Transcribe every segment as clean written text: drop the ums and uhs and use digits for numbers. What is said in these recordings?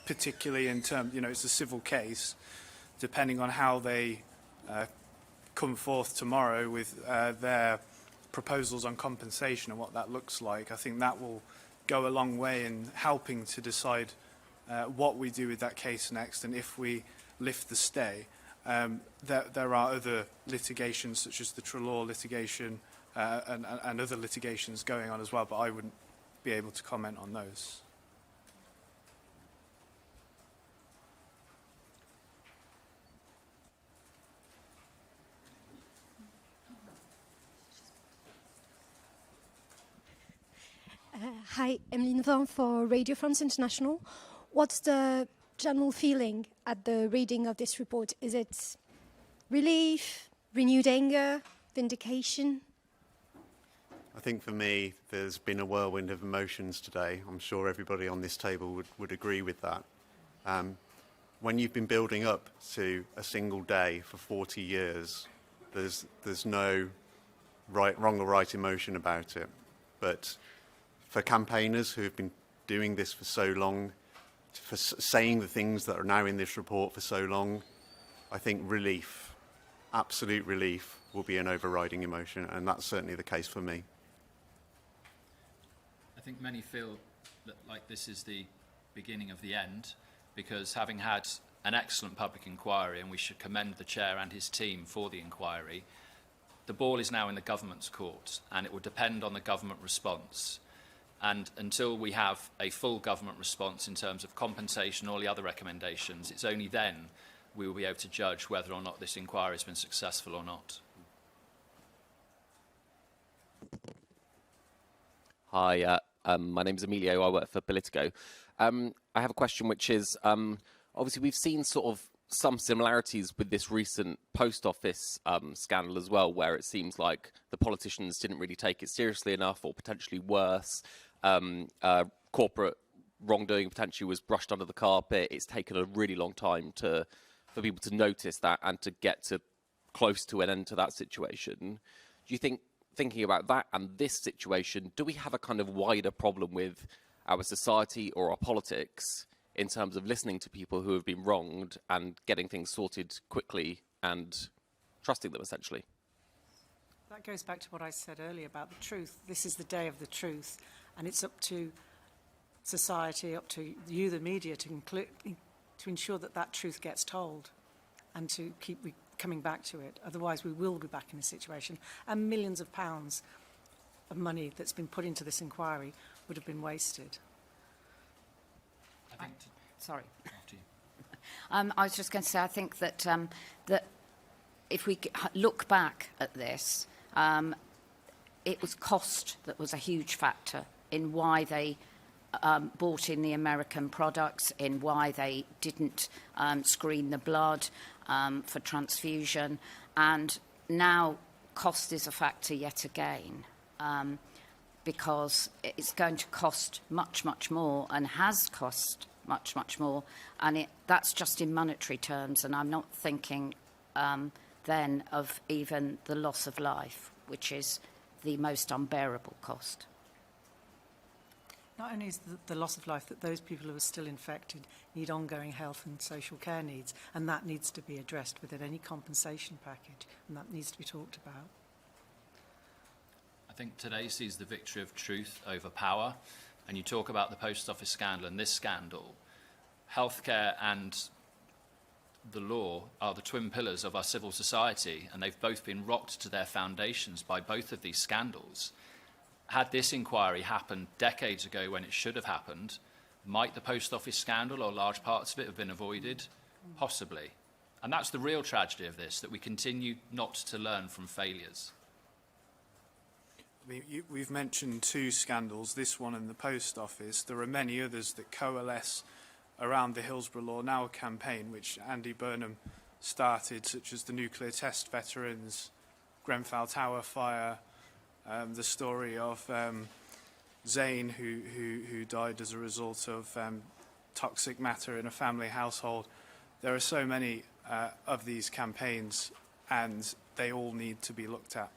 particularly in terms, it's a civil case, depending on how they come forth tomorrow with their proposals on compensation and what that looks like. I think that will go a long way in helping to decide what we do with that case next, and if we lift the stay. There are other litigations, such as the Trelaw litigation and other litigations going on as well, but I wouldn't be able to comment on those. Hi, Emeline Van for Radio France International. What's the general feeling at the reading of this report? Is it relief, renewed anger, vindication? I think for me, there's been a whirlwind of emotions today. I'm sure everybody on this table would agree with that. When you've been building up to a single day for 40 years, there's no wrong or right emotion about it. But for campaigners who have been doing this for so long, for saying the things that are now in this report for so long, I think relief, absolute relief, will be an overriding emotion, and that's certainly the case for me. I think many feel that like this is the beginning of the end, because having had an excellent public inquiry, and we should commend the chair and his team for the inquiry, the ball is now in the government's court, and it will depend on the government response. And until we have a full government response in terms of compensation, all the other recommendations, it's only then we will be able to judge whether or not this inquiry has been successful or not. Hi, my name is Emilio. I work for Politico. I have a question which is, obviously we've seen sort of some similarities with this recent post office scandal as well, where it seems like the politicians didn't really take it seriously enough, or potentially worse. Corporate wrongdoing potentially was brushed under the carpet. It's taken a really long time for people to notice that and to get to close to an end to that situation. Do you think, thinking about that and this situation, do we have a kind of wider problem with our society or our politics in terms of listening to people who have been wronged and getting things sorted quickly and trusting them, essentially? That goes back to what I said earlier about the truth. This is the day of the truth, and it's up to society, up to you, the media, to ensure that that truth gets told and to keep coming back to it. Otherwise, we will be back in a situation, and millions of pounds of money that's been put into this inquiry would have been wasted. Sorry. I was just going to say, I think that that if we look back at this, it was cost that was a huge factor in why they bought in the American products, in why they didn't screen the blood for transfusion, and now cost is a factor yet again. Because it's going to cost much, much more, and has cost much, much more, and that's just in monetary terms, and I'm not thinking then of even the loss of life, which is the most unbearable cost. Not only is the loss of life, that those people who are still infected need ongoing health and social care needs, and that needs to be addressed within any compensation package, and that needs to be talked about. I think today sees the victory of truth over power, and you talk about the post office scandal and this scandal. Healthcare and the law are the twin pillars of our civil society, and they've both been rocked to their foundations by both of these scandals. Had this inquiry happened decades ago when it should have happened, might the post office scandal or large parts of it have been avoided? Possibly. And that's the real tragedy of this, that we continue not to learn from failures. We've mentioned two scandals, this one and the post office. There are many others that coalesce around the Hillsborough Law Now campaign, which Andy Burnham started, such as the nuclear test veterans, Grenfell Tower fire, the story of Zane, who died as a result of toxic matter in a family household. There are so many of these campaigns, and they all need to be looked at.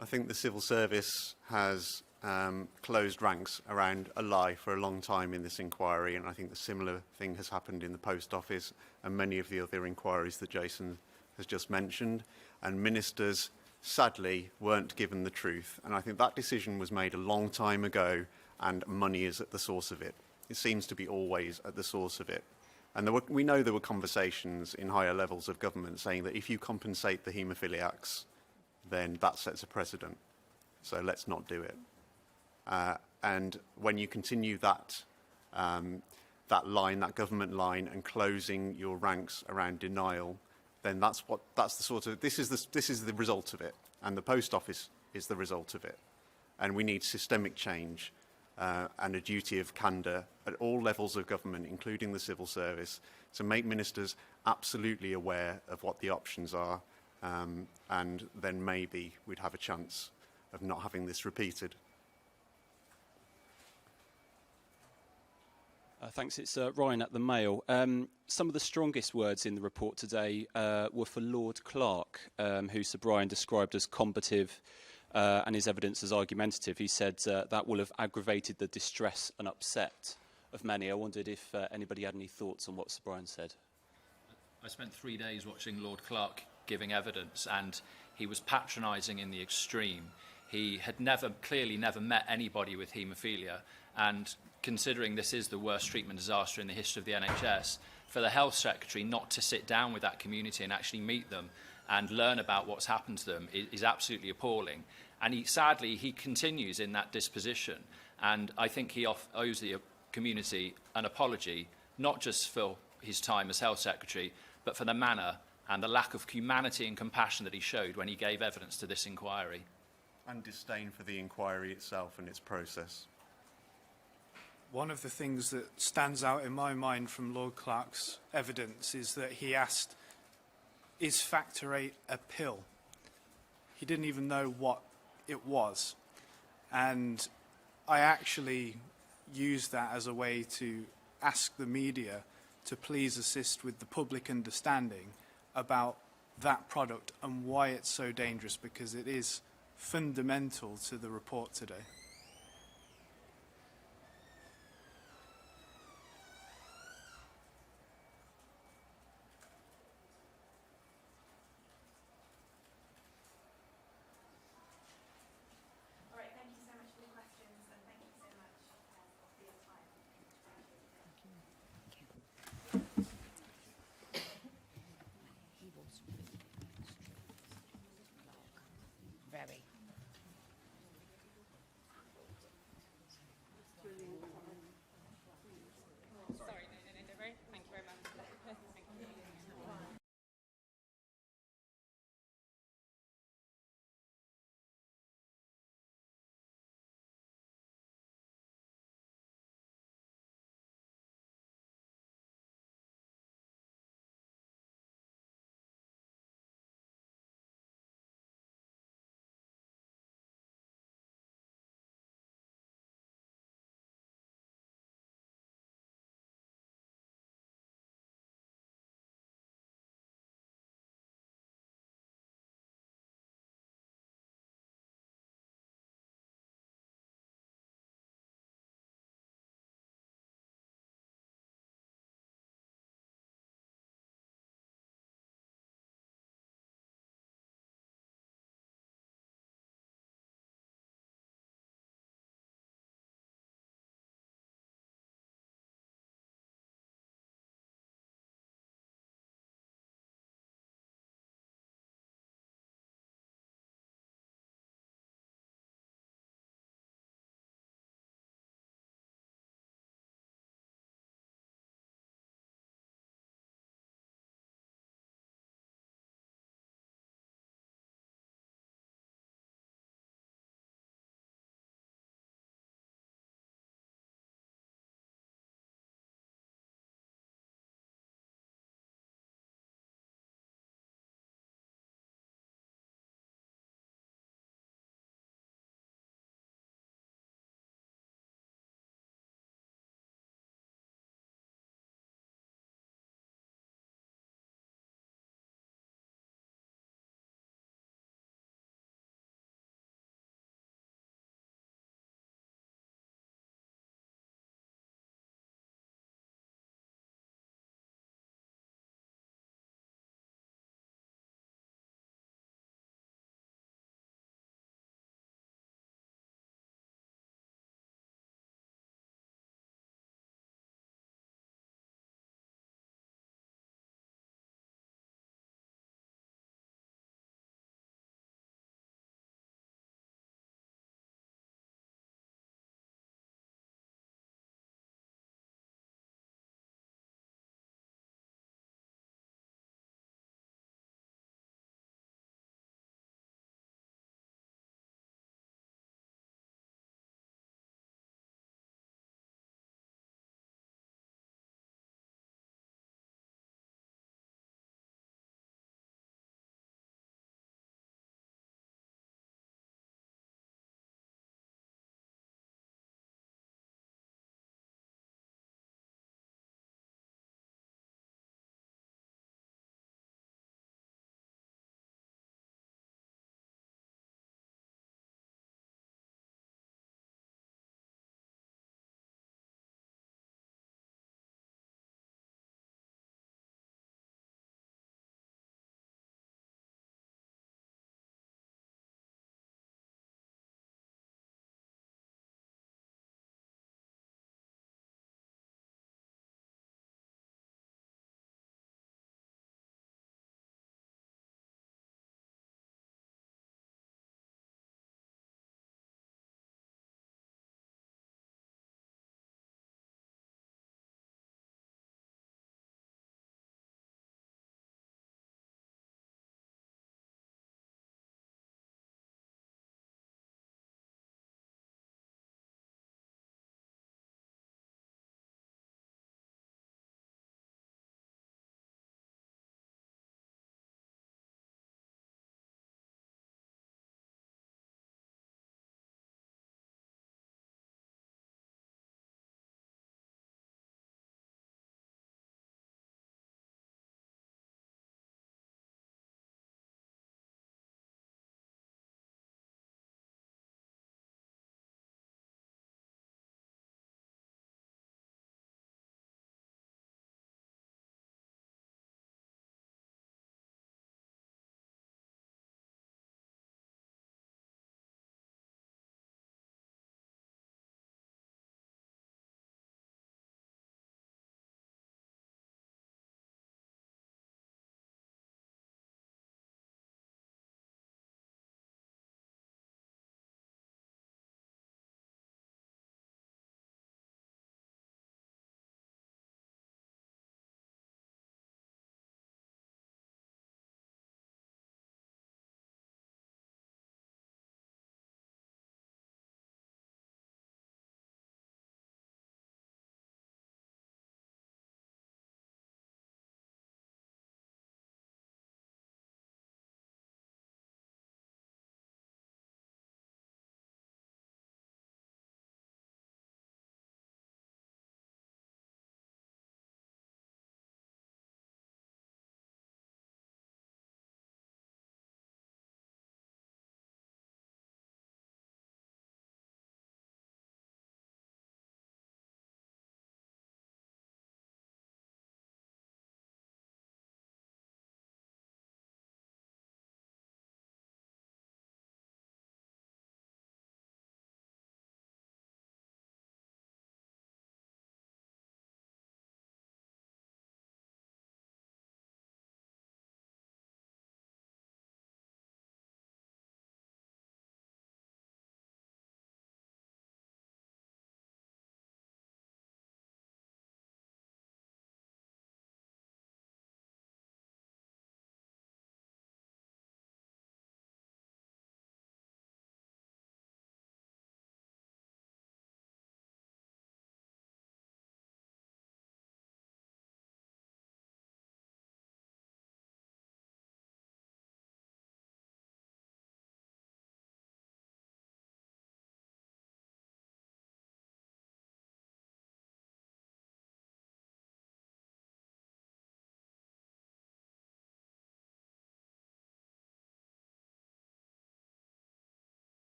I think the civil service has closed ranks around a lie for a long time in this inquiry, and I think the similar thing has happened in the Post Office and many of the other inquiries that Jason has just mentioned. And ministers, sadly, weren't given the truth. And I think that decision was made a long time ago, and money is at the source of it. It seems to be always at the source of it. And we know there were conversations in higher levels of government saying that if you compensate the haemophiliacs, then that sets a precedent. So let's not do it. And when you continue that line, that government line, and closing your ranks around denial, then that's the sort of this is the result of it, and the Post Office is the result of it. And we need systemic change and a duty of candour at all levels of government, including the civil service, to make ministers absolutely aware of what the options are, and then maybe we'd have a chance of not having this repeated. Thanks. It's Ryan at the Mail. Some of the strongest words in the report today were for Lord Clark, who Sir Brian described as combative and his evidence as argumentative. He said that will have aggravated the distress and upset of many. I wondered if anybody had any thoughts on what Sir Brian said. I spent 3 days watching Lord Clark giving evidence, and he was patronising in the extreme. He had clearly never met anybody with haemophilia, and considering this is the worst treatment disaster in the history of the NHS, for the Health Secretary not to sit down with that community and actually meet them and learn about what's happened to them is absolutely appalling. And sadly, he continues in that disposition. And I think he owes the community an apology, not just for his time as Health Secretary, but for the manner and the lack of humanity and compassion that he showed when he gave evidence to this inquiry. And disdain for the inquiry itself and its process. One of the things that stands out in my mind from Lord Clark's evidence is that he asked, is factor 8 a pill? He didn't even know what it was. And I actually used that as a way to ask the media to please assist with the public understanding about that product and why it's so dangerous, because it is fundamental to the report today.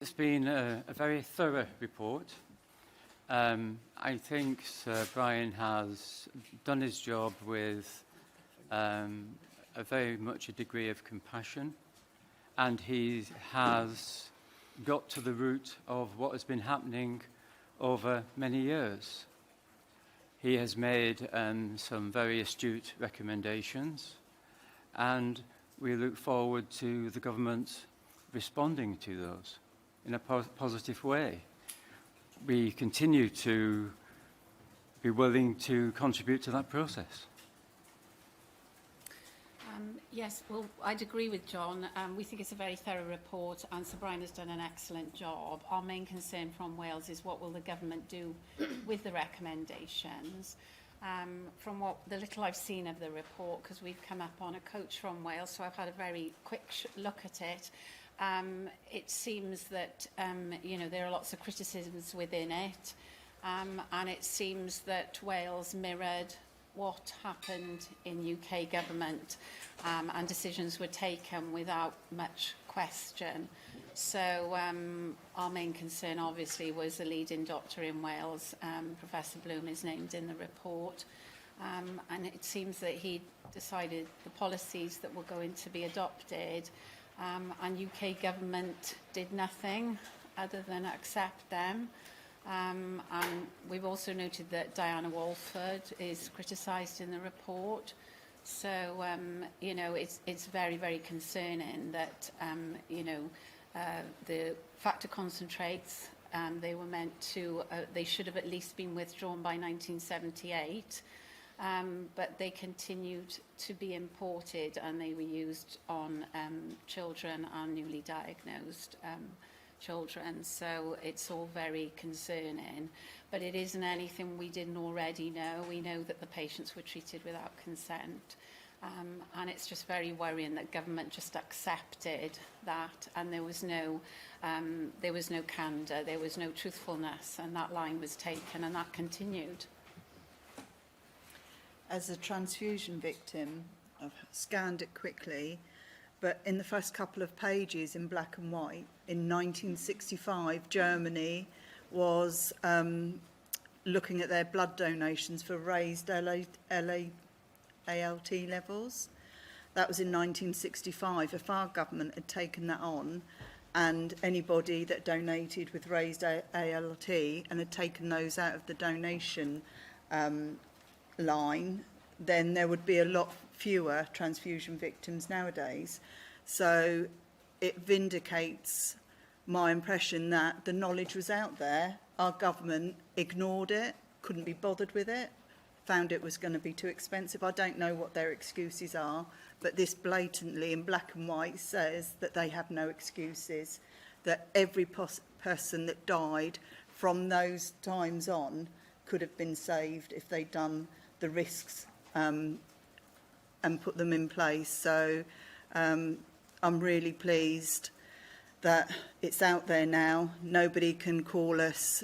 It's been a very thorough report. I think Sir Brian has done his job with a very much a degree of compassion, and he has got to the root of what has been happening over many years. He has made some very astute recommendations, and we look forward to the government responding to those in a positive way. We continue to be willing to contribute to that process. Yes, well, I'd agree with John. We think it's a very thorough report, and Sir Brian has done an excellent job. Our main concern from Wales is what will the government do with the recommendations. From what the little I've seen of the report, because we've come up on a coach from Wales, so I've had a very quick look at it. It seems that there are lots of criticisms within it, and it seems that Wales mirrored what happened in UK government, and decisions were taken without much question. So our main concern obviously was the leading doctor in Wales, Professor Bloom is named in the report, and it seems that he decided the policies that were going to be adopted, and UK government did nothing other than accept them. And we've also noted that Diana Walford is criticised in the report. So, it's very, very concerning that, the factor concentrates, they were meant to, they should have at least been withdrawn by 1978, but they continued to be imported, and they were used on children and newly diagnosed children. So it's all very concerning, but it isn't anything we didn't already know. We know that the patients were treated without consent, and it's just very worrying that government just accepted that, and there was no candour, there was no truthfulness, and that line was taken, and that continued. As a transfusion victim, I've scanned it quickly, but in the first couple of pages in black and white, in 1965, Germany was looking at their blood donations for raised ALT levels. That was in 1965. If our government had taken that on, and anybody that donated with raised ALT and had taken those out of the donation line, then there would be a lot fewer transfusion victims nowadays. So it vindicates my impression that the knowledge was out there. Our government ignored it, couldn't be bothered with it, found it was going to be too expensive. I don't know what their excuses are, but this blatantly in black and white says that they have no excuses, that every person that died from those times on could have been saved if they'd done the risks and put them in place. So I'm really pleased that it's out there now. Nobody can call us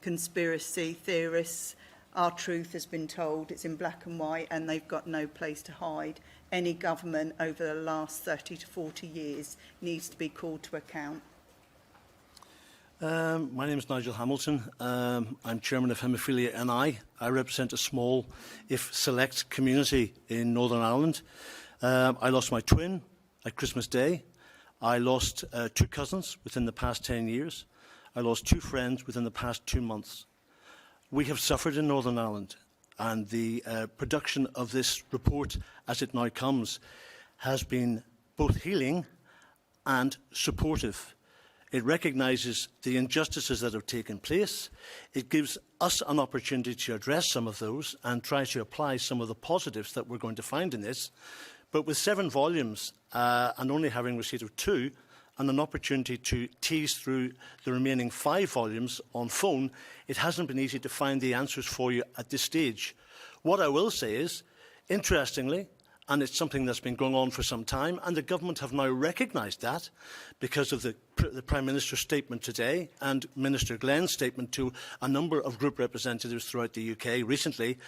conspiracy theorists. Our truth has been told. It's in black and white, and they've got no place to hide. Any government over the last 30 to 40 years needs to be called to account. My name is Nigel Hamilton. I'm chairman of Haemophilia NI. I represent a small, if select, community in Northern Ireland. I lost my twin at Christmas Day. I lost 2 cousins within the past 10 years. I lost 2 friends within the past 2 months. We have suffered in Northern Ireland, and the production of this report, as it now comes, has been both healing and supportive. It recognises the injustices that have taken place. It gives us an opportunity to address some of those and try to apply some of the positives that we're going to find in this. But with 7 volumes and only having receipt of 2, and an opportunity to tease through the remaining 5 volumes on phone, it hasn't been easy to find the answers for you at this stage. What I will say is, interestingly, and it's something that's been going on for some time, and the government have now recognised that because of the Prime Minister's statement today and Minister Glenn's statement to a number of group representatives throughout the UK recently,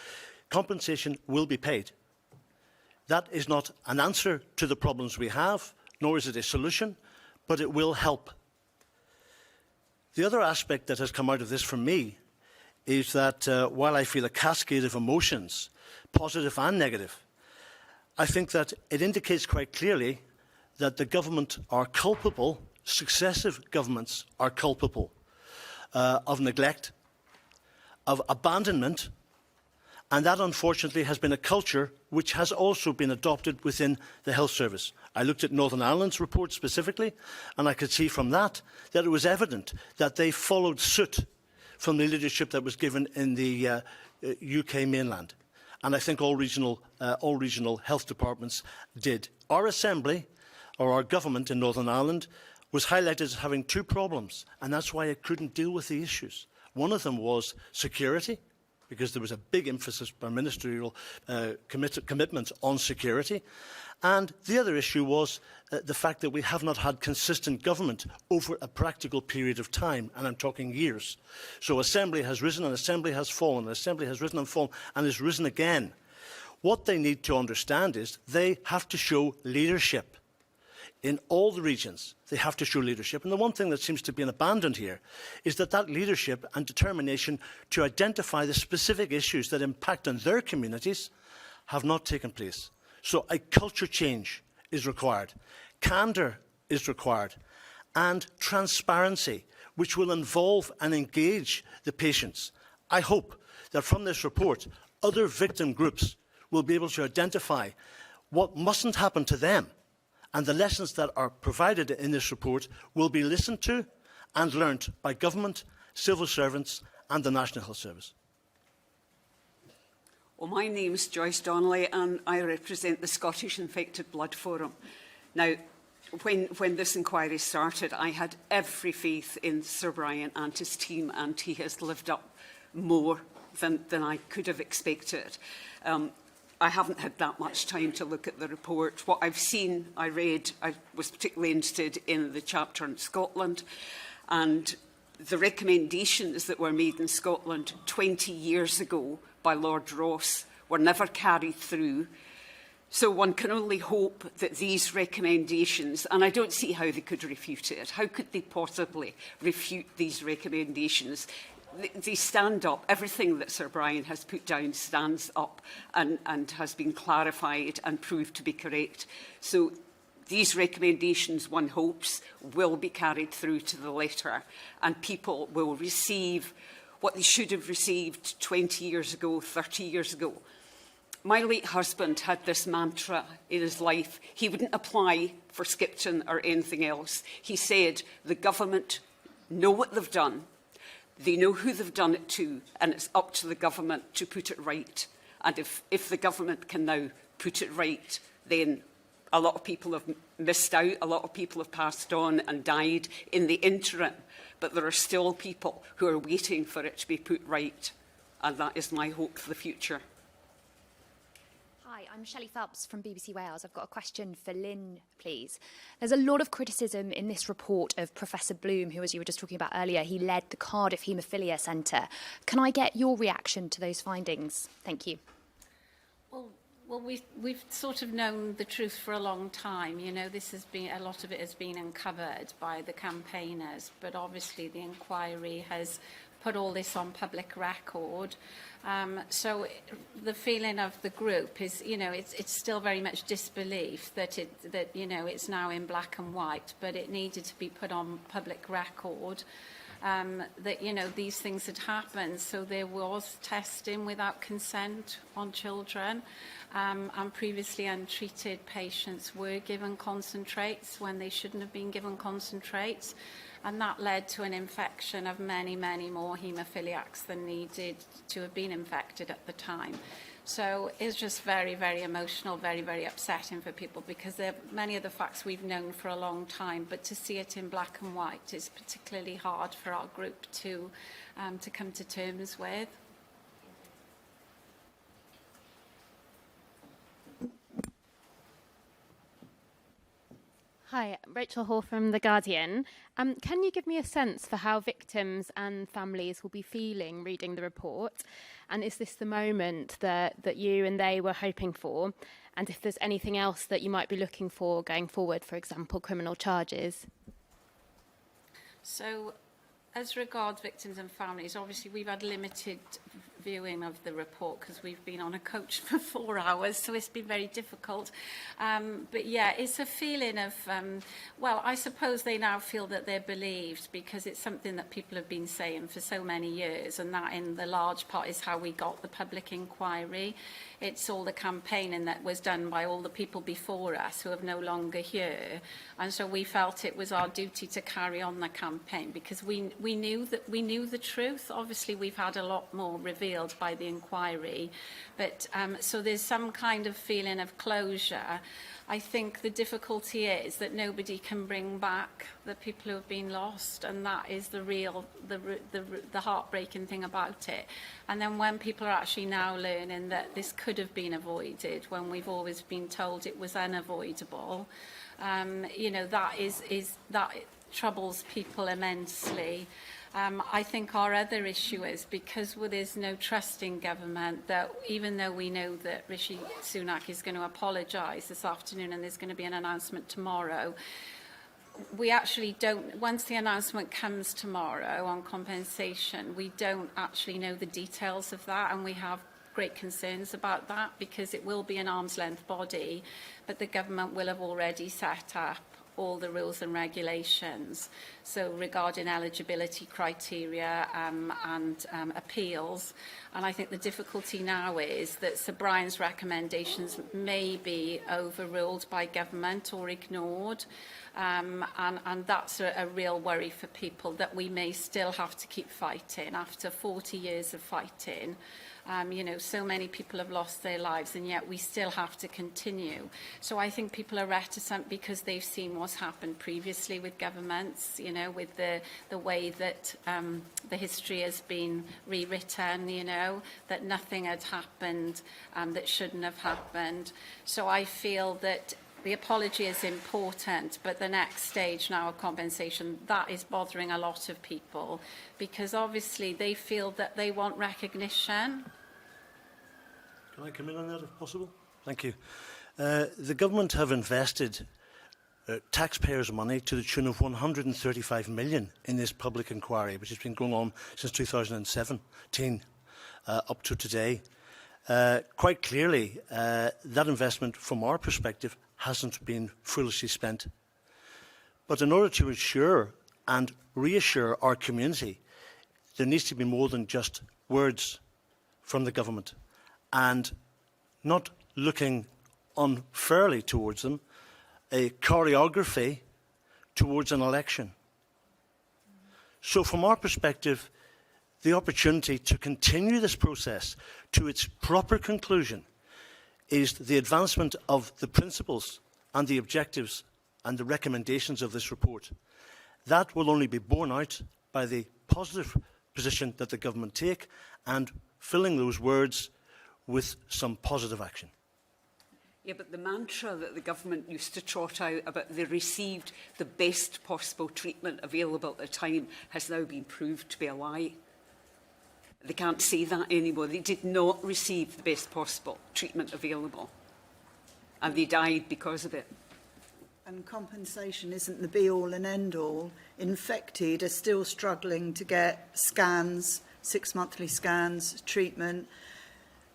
compensation will be paid. That is not an answer to the problems we have, nor is it a solution, but it will help. The other aspect that has come out of this for me is that while I feel a cascade of emotions, positive and negative, I think that it indicates quite clearly that the government are culpable, successive governments are culpable of neglect, of abandonment, and that unfortunately has been a culture which has also been adopted within the health service. I looked at Northern Ireland's report specifically, and I could see from that that it was evident that they followed suit from the leadership that was given in the UK mainland. And I think all regional health departments did. Our assembly, or our government in Northern Ireland, was highlighted as having two problems, and that's why it couldn't deal with the issues. One of them was security, because there was a big emphasis by ministerial commitment on security. And the other issue was the fact that we have not had consistent government over a practical period of time, and I'm talking years. So Assembly has risen and Assembly has fallen, and Assembly has risen and fallen and has risen again. What they need to understand is they have to show leadership. In all the regions, they have to show leadership. And the one thing that seems to be abandoned here is that leadership and determination to identify the specific issues that impact on their communities have not taken place. So a culture change is required. Candour is required. And transparency, which will involve and engage the patients. I hope that from this report, other victim groups will be able to identify what mustn't happen to them. And the lessons that are provided in this report will be listened to and learnt by government, civil servants and the National Health Service. Well, my name's Joyce Donnelly and I represent the Scottish Infected Blood Forum. Now, when this inquiry started, I had every faith in Sir Brian and his team, and he has lived up more than I could have expected. I haven't had that much time to look at the report. What I've seen, I read, I was particularly interested in the chapter on Scotland, and the recommendations that were made in Scotland 20 years ago by Lord Ross were never carried through. So one can only hope that these recommendations, and I don't see how they could refute it. How could they possibly refute these recommendations? They stand up. Everything that Sir Brian has put down stands up and has been clarified and proved to be correct. So these recommendations, one hopes, will be carried through to the letter, and people will receive what they should have received 20 years ago, 30 years ago. My late husband had this mantra in his life. He wouldn't apply for Skipton or anything else. He said, the government know what they've done. They know who they've done it to, and it's up to the government to put it right. And if the government can now put it right, then a lot of people have missed out, a lot of people have passed on and died in the interim, but there are still people who are waiting for it to be put right, and that is my hope for the future. Hi, I'm Shelley Phelps from BBC Wales. I've got a question for Lynn, please. There's a lot of criticism in this report of Professor Bloom, who, as you were just talking about earlier, he led the Cardiff Haemophilia Centre. Can I get your reaction to those findings? Thank you. Well, we've sort of known the truth for a long time. You know, this has been, a lot of it has been uncovered by the campaigners, but obviously the inquiry has put all this on public record. So the feeling of the group is, you know, it's still very much disbelief that you know, it's now in black and white, but it needed to be put on public record. That, you know, these things had happened. So there was testing without consent on children, and previously untreated patients were given concentrates when they shouldn't have been given concentrates. And that led to an infection of many, many more haemophiliacs than needed to have been infected at the time. So it's just very, very emotional, very, very upsetting for people, because many of the facts we've known for a long time, but to see it in black and white is particularly hard for our group to come to terms with. Hi, Rachel Hall from The Guardian. Can you give me a sense for how victims and families will be feeling reading the report? And is this the moment that you and they were hoping for? And if there's anything else that you might be looking for going forward, for example, criminal charges? So As regards victims and families, obviously we've had limited viewing of the report because we've been on a coach for 4 hours, so it's been very difficult. But yeah, it's a feeling of, well, I suppose they now feel that they're believed because it's something that people have been saying for so many years, and that in the large part is how we got the public inquiry. It's all the campaigning that was done by all the people before us who are no longer here. And so we felt it was our duty to carry on the campaign because we knew the truth. Obviously, we've had a lot more revealed by the inquiry. But so there's some kind of feeling of closure. I think the difficulty is that nobody can bring back the people who have been lost, and that is the real, the heartbreaking thing about it. And then when people are actually now learning that this could have been avoided, when we've always been told it was unavoidable, you know, that troubles people immensely. I think our other issue is because there's no trust in government, that even though we know that Rishi Sunak is going to apologise this afternoon and there's going to be an announcement tomorrow, we actually don't, once the announcement comes tomorrow on compensation, we don't actually know the details of that, and we have great concerns about that because it will be an arm's length body, but the government will have already set up all the rules and regulations. So regarding eligibility criteria and appeals. And I think the difficulty now is that Sir Brian's recommendations may be overruled by government or ignored. And that's a real worry for people, that we may still have to keep fighting after 40 years of fighting. You know, so many people have lost their lives, and yet we still have to continue. So I think people are reticent because they've seen what's happened previously with governments, you know, with the way that the history has been rewritten, you know, that nothing had happened that shouldn't have happened. So I feel that the apology is important, but the next stage now of compensation, that is bothering a lot of people because obviously they feel that they want recognition. Can I come in on that if possible? Thank you. The government have invested taxpayers' money to the tune of 135 million in this public inquiry, which has been going on since 2017 up to today. Quite clearly, that investment, from our perspective, hasn't been foolishly spent. But in order to assure and reassure our community, there needs to be more than just words from the government, and not looking unfairly towards them, a choreography towards an election. So from our perspective, the opportunity to continue this process to its proper conclusion is the advancement of the principles and the objectives and the recommendations of this report. That will only be borne out by the positive position that the government take and filling those words with some positive action. Yeah, but the mantra that the government used to trot out about they received the best possible treatment available at the time has now been proved to be a lie. They can't say that anymore. They did not receive the best possible treatment available. And they died because of it. And compensation isn't the be-all and end-all. Infected are still struggling to get scans, 6 monthly scans, treatment.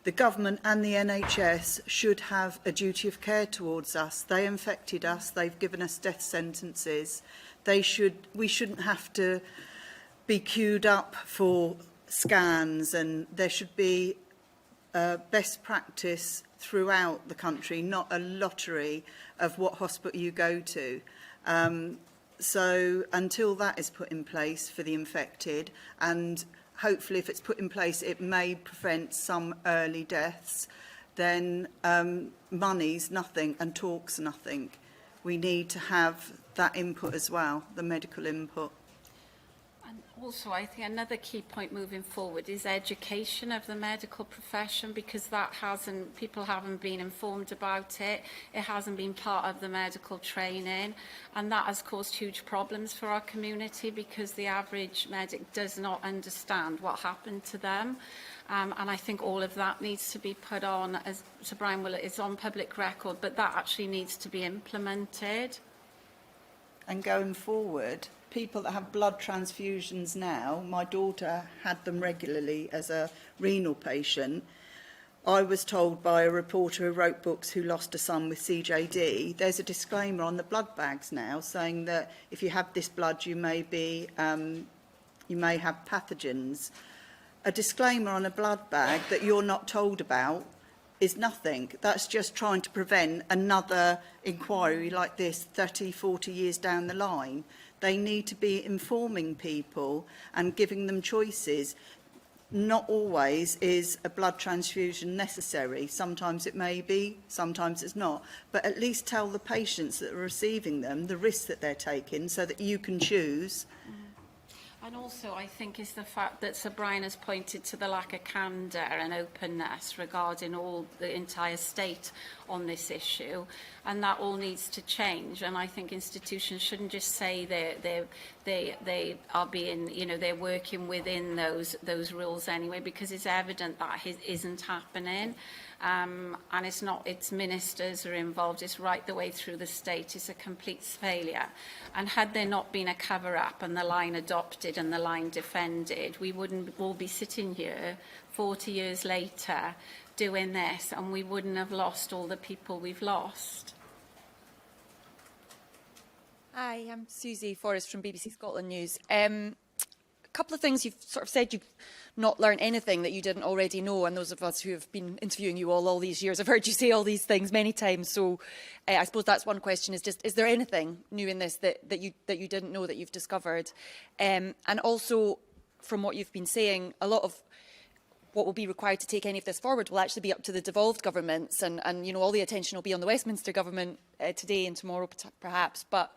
The government and the NHS should have a duty of care towards us. They infected us. They've given us death sentences. We shouldn't have to be queued up for scans, and there should be best practice throughout the country, not a lottery of what hospital you go to. So until that is put in place for the infected, and hopefully if it's put in place it may prevent some early deaths, then money's nothing and talk's nothing. We need to have that input as well, the medical input. Also, I think another key point moving forward is education of the medical profession, because people haven't been informed about it. It hasn't been part of the medical training, and that has caused huge problems for our community because the average medic does not understand what happened to them. And I think all of that needs to be put on, as Sir Brian will, it's on public record, but that actually needs to be implemented. And going forward, people that have blood transfusions now, my daughter had them regularly as a renal patient. I was told by a reporter who wrote books who lost a son with CJD, there's a disclaimer on the blood bags now saying that if you have this blood, you may have pathogens. A disclaimer on a blood bag that you're not told about is nothing. That's just trying to prevent another inquiry like this 30, 40 years down the line. They need to be informing people and giving them choices. Not always is a blood transfusion necessary. Sometimes it may be, sometimes it's not. But at least tell the patients that are receiving them the risks that they're taking so that you can choose. And also, I think, is the fact that Sir Brian has pointed to the lack of candour and openness regarding the entire state on this issue, and that all needs to change. And I think institutions shouldn't just say they are being, you know, they're working within those rules anyway, because it's evident that isn't happening. And it's ministers are involved, it's right the way through the state, it's a complete failure. And had there not been a cover-up and the line adopted and the line defended, we wouldn't all be sitting here 40 years later doing this, and we wouldn't have lost all the people we've lost. Hi, I'm Susie Forrest from BBC Scotland News. A couple of things. You've sort of said you've not learned anything that you didn't already know, and those of us who have been interviewing you all these years have heard you say all these things many times. So I suppose that's one question, is just, is there anything new in this that you didn't know that you've discovered? And also, from what you've been saying, a lot of what will be required to take any of this forward will actually be up to the devolved governments, and you know, all the attention will be on the Westminster government today and tomorrow perhaps, but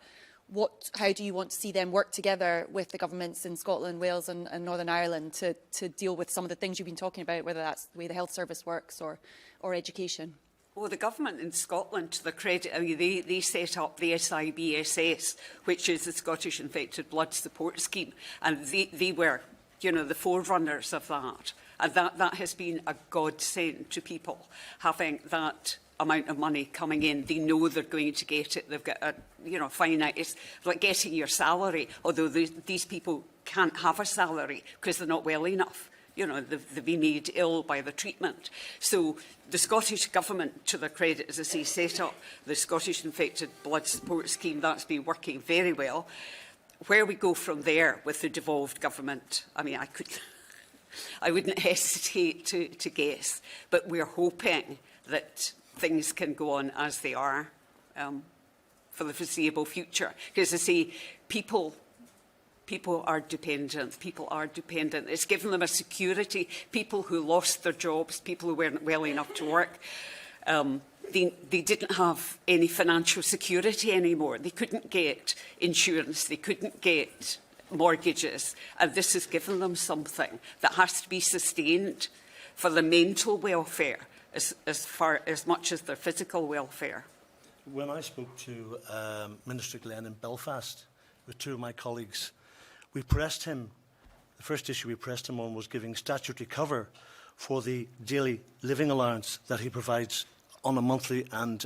how do you want to see them work together with the governments in Scotland, Wales and Northern Ireland to deal with some of the things you've been talking about, whether that's the way the health service works or education? Well, the government in Scotland, to their credit, I mean, they set up the SIBSS, which is the Scottish Infected Blood Support Scheme, and they were, you know, the forerunners of that. And that has been a godsend to people, having that amount of money coming in. They know they're going to get it. They've got a, you know, finite. It's like getting your salary, although these people can't have a salary because they're not well enough. You know, they've been made ill by the treatment. So the Scottish Government, to their credit, as I say, set up the Scottish Infected Blood Support Scheme. That's been working very well. Where we go from there with the devolved government, I mean, I wouldn't hesitate to guess, but we're hoping that things can go on as they are for the foreseeable future. Because, as I say, people are dependent. People are dependent. It's given them a security. People who lost their jobs, people who weren't well enough to work, they didn't have any financial security anymore. They couldn't get insurance. They couldn't get mortgages. And this has given them something that has to be sustained for the mental welfare as much as their physical welfare. When I spoke to Minister Glenn in Belfast with two of my colleagues, we pressed him, the first issue we pressed him on was giving statutory cover for the daily living allowance that he provides on a monthly and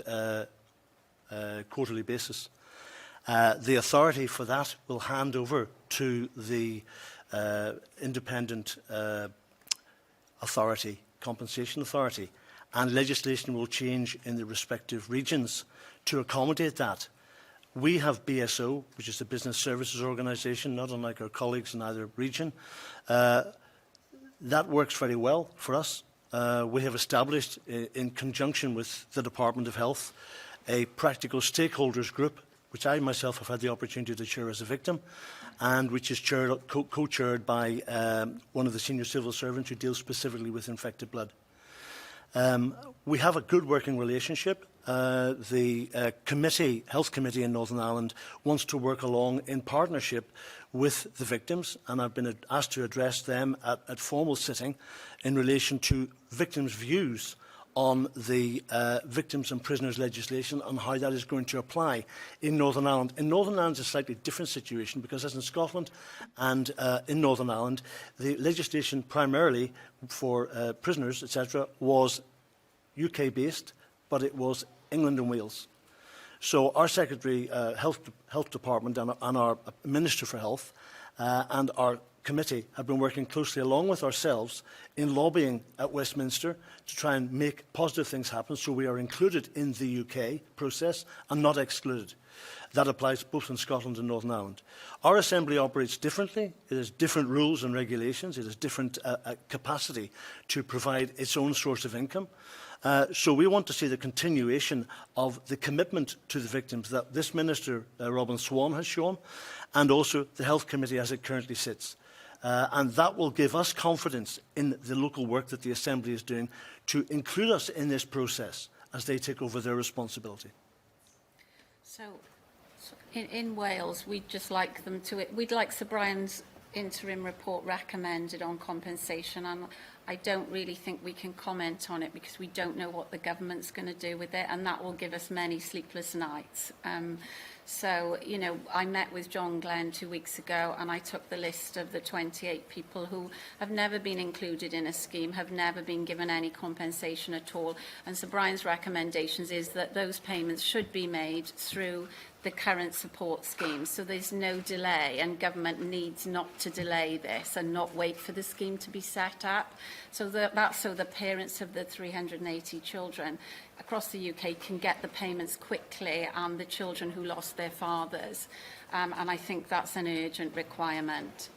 quarterly basis. The authority for that will hand over to the independent authority, compensation authority, and legislation will change in the respective regions to accommodate that. We have BSO, which is the Business Services Organisation, not unlike our colleagues in either region. That works very well for us. We have established, in conjunction with the Department of Health, a practical stakeholders group, which I myself have had the opportunity to chair as a victim, and which is co-chaired by one of the senior civil servants who deals specifically with infected blood. We have a good working relationship. The Health Committee in Northern Ireland wants to work along in partnership with the victims, and I've been asked to address them at formal sitting in relation to victims' views on the victims and prisoners legislation and how that is going to apply in Northern Ireland. In Northern Ireland, it's a slightly different situation because, as in Scotland and in Northern Ireland, the legislation primarily for prisoners, etc., was UK-based, but it was England and Wales. So our Secretary, Health Department and our Minister for Health and our committee have been working closely along with ourselves in lobbying at Westminster to try and make positive things happen so we are included in the UK process and not excluded. That applies both in Scotland and Northern Ireland. Our Assembly operates differently. It has different rules and regulations. It has different capacity to provide its own source of income. So we want to see the continuation of the commitment to the victims that this Minister, Robin Swan, has shown, and also the Health Committee as it currently sits. And that will give us confidence in the local work that the Assembly is doing to include us in this process as they take over their responsibility. So in Wales, we'd just like them to, we'd like Sir Brian's interim report recommended on compensation, and I don't really think we can comment on it because we don't know what the government's going to do with it, and that will give us many sleepless nights. So, you know, I met with John Glenn 2 weeks ago and I took the list of the 28 people who have never been included in a scheme, have never been given any compensation at all. And Sir Brian's recommendations is that those payments should be made through the current support scheme. So there's no delay, and government needs not to delay this and not wait for the scheme to be set up. So that's so the parents of the 380 children across the UK can get the payments quickly, and the children who lost their fathers. And I think that's an urgent requirement.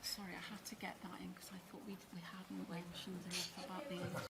Sorry, I had to get that in because I thought we hadn't mentioned enough about the